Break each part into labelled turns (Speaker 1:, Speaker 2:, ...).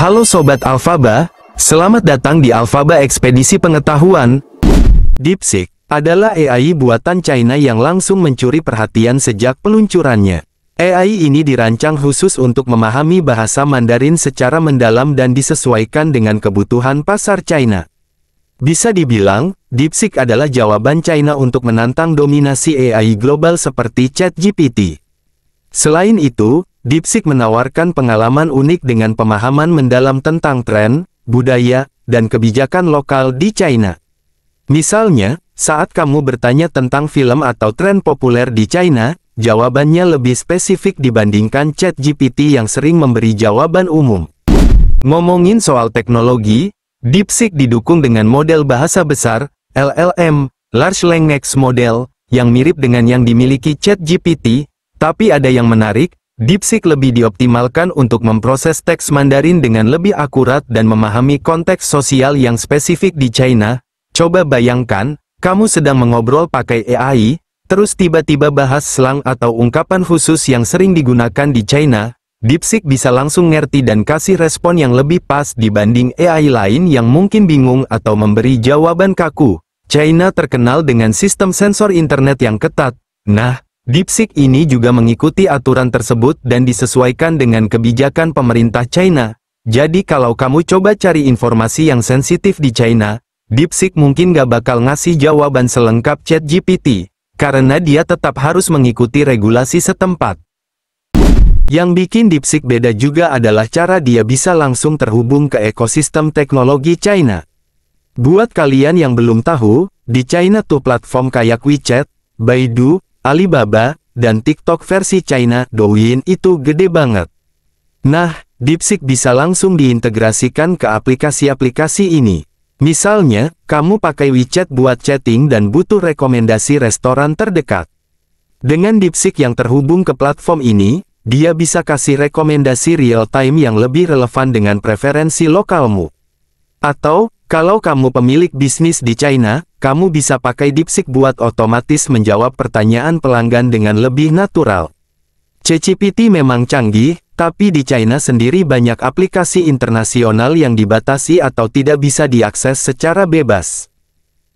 Speaker 1: Halo Sobat Alfaba, selamat datang di Alfaba Ekspedisi Pengetahuan. DeepSeek adalah AI buatan China yang langsung mencuri perhatian sejak peluncurannya. AI ini dirancang khusus untuk memahami bahasa Mandarin secara mendalam dan disesuaikan dengan kebutuhan pasar China. Bisa dibilang, DeepSeek adalah jawaban China untuk menantang dominasi AI global seperti ChatGPT. Selain itu, DeepSeek menawarkan pengalaman unik dengan pemahaman mendalam tentang tren, budaya, dan kebijakan lokal di China. Misalnya, saat kamu bertanya tentang film atau tren populer di China, jawabannya lebih spesifik dibandingkan ChatGPT yang sering memberi jawaban umum. Ngomongin soal teknologi, DeepSeek didukung dengan model bahasa besar, LLM, Large Language Model, yang mirip dengan yang dimiliki ChatGPT, tapi ada yang menarik. DeepSeek lebih dioptimalkan untuk memproses teks Mandarin dengan lebih akurat dan memahami konteks sosial yang spesifik di China. Coba bayangkan, kamu sedang mengobrol pakai AI, terus tiba-tiba bahas slang atau ungkapan khusus yang sering digunakan di China. DeepSeek bisa langsung ngerti dan kasih respon yang lebih pas dibanding AI lain yang mungkin bingung atau memberi jawaban kaku. China terkenal dengan sistem sensor internet yang ketat. Nah, DeepSeek ini juga mengikuti aturan tersebut dan disesuaikan dengan kebijakan pemerintah China. Jadi kalau kamu coba cari informasi yang sensitif di China, DeepSeek mungkin gak bakal ngasih jawaban selengkap ChatGPT, karena dia tetap harus mengikuti regulasi setempat. Yang bikin DeepSeek beda juga adalah cara dia bisa langsung terhubung ke ekosistem teknologi China. Buat kalian yang belum tahu, di China tuh platform kayak WeChat, Baidu, Alibaba, dan TikTok versi China, Douyin itu gede banget. Nah, DeepSeek bisa langsung diintegrasikan ke aplikasi-aplikasi ini. Misalnya, kamu pakai WeChat buat chatting dan butuh rekomendasi restoran terdekat. Dengan DeepSeek yang terhubung ke platform ini, dia bisa kasih rekomendasi real-time yang lebih relevan dengan preferensi lokalmu. Atau, kalau kamu pemilik bisnis di China, kamu bisa pakai DeepSeek buat otomatis menjawab pertanyaan pelanggan dengan lebih natural. ChatGPT memang canggih, tapi di China sendiri banyak aplikasi internasional yang dibatasi atau tidak bisa diakses secara bebas.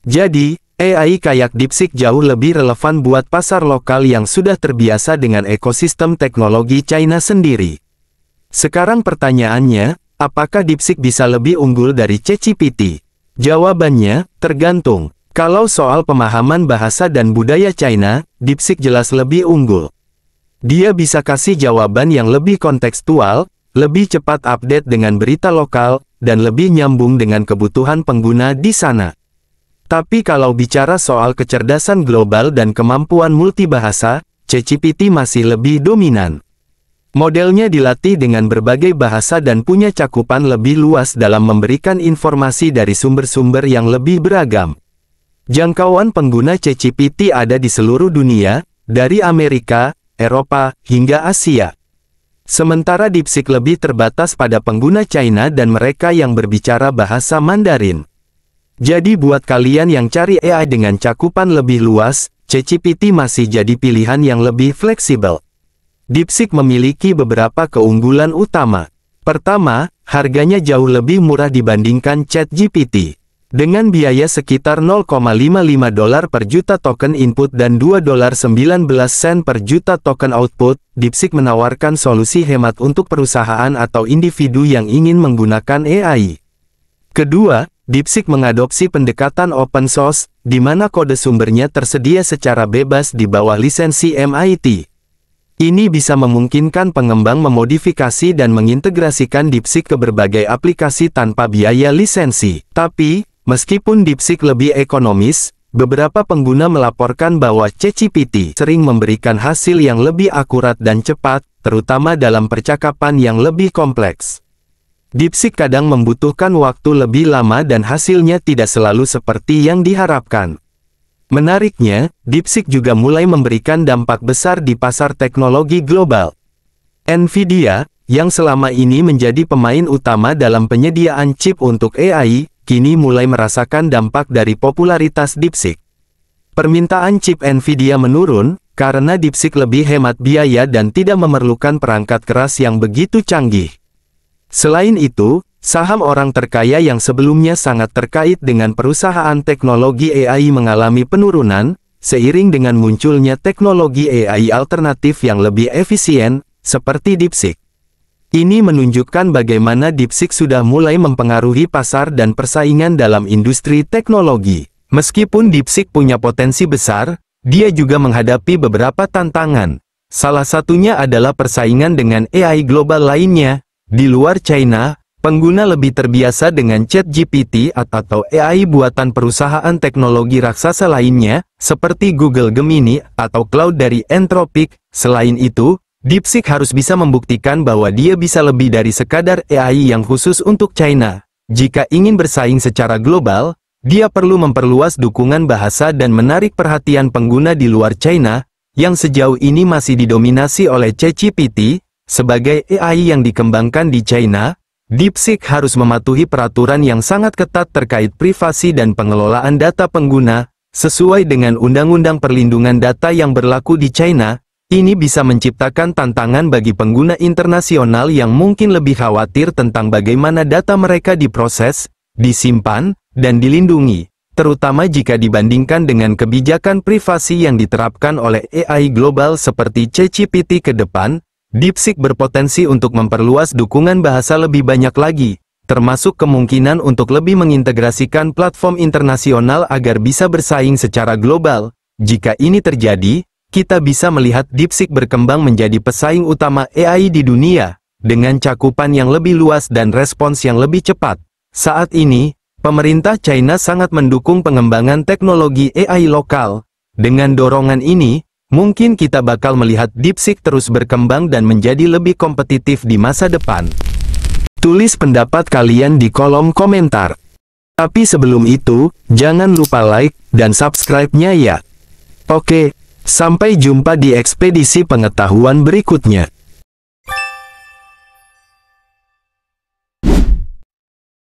Speaker 1: Jadi, AI kayak DeepSeek jauh lebih relevan buat pasar lokal yang sudah terbiasa dengan ekosistem teknologi China sendiri. Sekarang pertanyaannya, apakah DeepSeek bisa lebih unggul dari ChatGPT? Jawabannya, tergantung. Kalau soal pemahaman bahasa dan budaya China, DeepSeek jelas lebih unggul. Dia bisa kasih jawaban yang lebih kontekstual, lebih cepat update dengan berita lokal, dan lebih nyambung dengan kebutuhan pengguna di sana. Tapi kalau bicara soal kecerdasan global dan kemampuan multibahasa, ChatGPT masih lebih dominan. Modelnya dilatih dengan berbagai bahasa dan punya cakupan lebih luas dalam memberikan informasi dari sumber-sumber yang lebih beragam. Jangkauan pengguna ChatGPT ada di seluruh dunia, dari Amerika, Eropa, hingga Asia. Sementara DeepSeek lebih terbatas pada pengguna China dan mereka yang berbicara bahasa Mandarin. Jadi buat kalian yang cari AI dengan cakupan lebih luas, ChatGPT masih jadi pilihan yang lebih fleksibel. DeepSeek memiliki beberapa keunggulan utama. Pertama, harganya jauh lebih murah dibandingkan ChatGPT. Dengan biaya sekitar $0,55 per juta token input dan $2.19 per juta token output, DeepSeek menawarkan solusi hemat untuk perusahaan atau individu yang ingin menggunakan AI. Kedua, DeepSeek mengadopsi pendekatan open source, di mana kode sumbernya tersedia secara bebas di bawah lisensi MIT. Ini bisa memungkinkan pengembang memodifikasi dan mengintegrasikan DeepSeek ke berbagai aplikasi tanpa biaya lisensi. Tapi, meskipun DeepSeek lebih ekonomis, beberapa pengguna melaporkan bahwa ChatGPT sering memberikan hasil yang lebih akurat dan cepat, terutama dalam percakapan yang lebih kompleks. DeepSeek kadang membutuhkan waktu lebih lama dan hasilnya tidak selalu seperti yang diharapkan. Menariknya, DeepSeek juga mulai memberikan dampak besar di pasar teknologi global. Nvidia, yang selama ini menjadi pemain utama dalam penyediaan chip untuk AI, kini mulai merasakan dampak dari popularitas DeepSeek. Permintaan chip Nvidia menurun, karena DeepSeek lebih hemat biaya dan tidak memerlukan perangkat keras yang begitu canggih. Selain itu, saham orang terkaya yang sebelumnya sangat terkait dengan perusahaan teknologi AI mengalami penurunan, seiring dengan munculnya teknologi AI alternatif yang lebih efisien, seperti DeepSeek. Ini menunjukkan bagaimana DeepSeek sudah mulai mempengaruhi pasar dan persaingan dalam industri teknologi. Meskipun DeepSeek punya potensi besar, dia juga menghadapi beberapa tantangan. Salah satunya adalah persaingan dengan AI global lainnya. Di luar China, pengguna lebih terbiasa dengan ChatGPT atau AI buatan perusahaan teknologi raksasa lainnya, seperti Google Gemini atau Cloud dari Anthropic. Selain itu, DeepSeek harus bisa membuktikan bahwa dia bisa lebih dari sekadar AI yang khusus untuk China. Jika ingin bersaing secara global, dia perlu memperluas dukungan bahasa dan menarik perhatian pengguna di luar China, yang sejauh ini masih didominasi oleh ChatGPT. Sebagai AI yang dikembangkan di China, DeepSeek harus mematuhi peraturan yang sangat ketat terkait privasi dan pengelolaan data pengguna, sesuai dengan Undang-Undang Perlindungan Data yang berlaku di China. Ini bisa menciptakan tantangan bagi pengguna internasional yang mungkin lebih khawatir tentang bagaimana data mereka diproses, disimpan, dan dilindungi, terutama jika dibandingkan dengan kebijakan privasi yang diterapkan oleh AI global seperti ChatGPT ke depan. DeepSeek berpotensi untuk memperluas dukungan bahasa lebih banyak lagi, termasuk kemungkinan untuk lebih mengintegrasikan platform internasional agar bisa bersaing secara global. Jika ini terjadi, kita bisa melihat DeepSeek berkembang menjadi pesaing utama AI di dunia, dengan cakupan yang lebih luas dan respons yang lebih cepat. Saat ini, pemerintah China sangat mendukung pengembangan teknologi AI lokal. Dengan dorongan ini, mungkin kita bakal melihat DeepSeek terus berkembang dan menjadi lebih kompetitif di masa depan. Tulis pendapat kalian di kolom komentar. Tapi sebelum itu, jangan lupa like dan subscribe-nya ya. Oke, sampai jumpa di ekspedisi pengetahuan berikutnya.